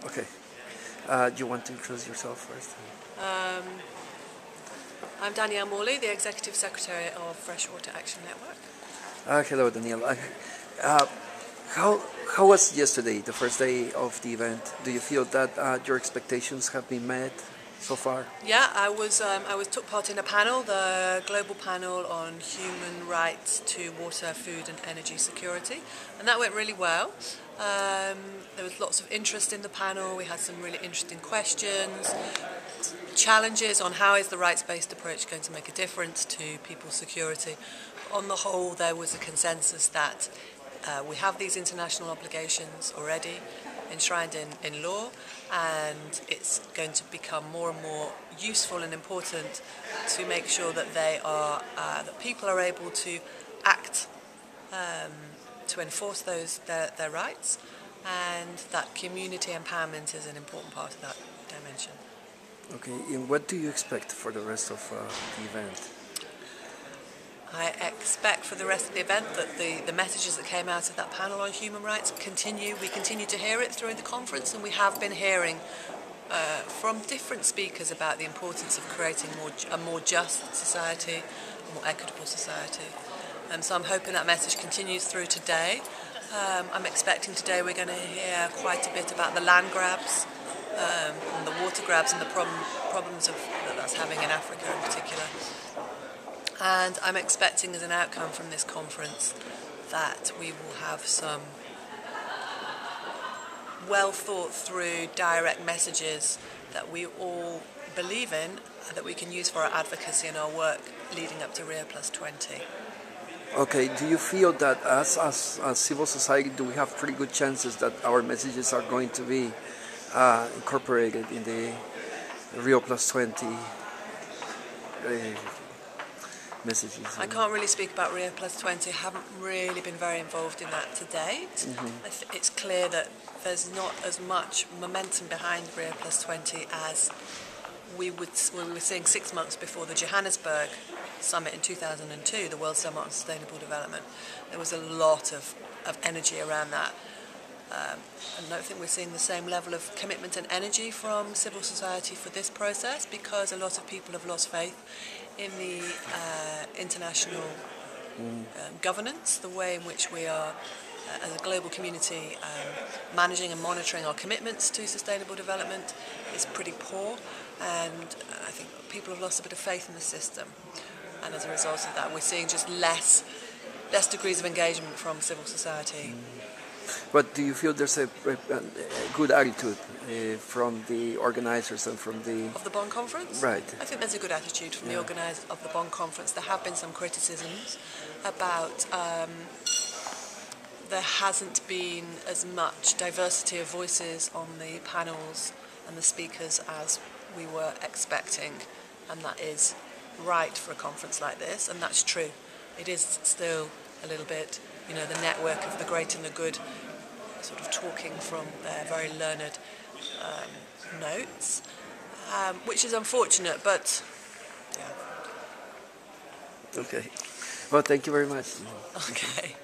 Okay. Do you want to introduce yourself first? I'm Danielle Morley, the Executive Secretary of Freshwater Action Network. Hello, Danielle. How was yesterday, the first day of the event? Do you feel that your expectations have been met so far? Yeah, I took part in a panel, the global panel on human rights to water, food and energy security, and that went really well. There was lots of interest in the panel. We had some really interesting questions, challenges on how is the rights-based approach going to make a difference to people's security. On the whole, there was a consensus that we have these international obligations already enshrined in law, and it's going to become more and more useful and important to make sure that that people are able to act to enforce their rights, and that community empowerment is an important part of that dimension. Okay, and what do you expect for the rest of the event? I expect for the rest of the event that the messages that came out of that panel on human rights continue. We continue to hear it through the conference, and we have been hearing from different speakers about the importance of creating a more just society, a more equitable society. So I'm hoping that message continues through today. I'm expecting today we're going to hear quite a bit about the land grabs and the water grabs and the problems that that's having in Africa in particular. And I'm expecting as an outcome from this conference that we will have some well thought through direct messages that we all believe in, that we can use for our advocacy and our work leading up to Rio+20. Okay, do you feel that as civil society, do we have pretty good chances that our messages are going to be incorporated in the Rio+20 messages? I can't really speak about Rio+20. I haven't really been very involved in that to date. Mm-hmm. It's clear that there's not as much momentum behind Rio+20 as we were seeing 6 months before the Johannesburg summit in 2002, the World Summit on Sustainable Development. There was a lot of energy around that. I don't think we're seeing the same level of commitment and energy from civil society for this process, because a lot of people have lost faith in the international governance, the way in which we are, as a global community, managing and monitoring our commitments to sustainable development is pretty poor, and I think people have lost a bit of faith in the system. And as a result of that, we're seeing just less degrees of engagement from civil society. But do you feel there's a good attitude from the organizers and from the... Of the Bonn conference? Right. I think there's a good attitude from the organizers of the Bonn conference. There have been some criticisms about there hasn't been as much diversity of voices on the panels and the speakers as we were expecting, and that is right for a conference like this, and that's true. It is still a little bit, the network of the great and the good sort of talking from their very learned notes, which is unfortunate, but yeah. Okay. Well, thank you very much. Okay.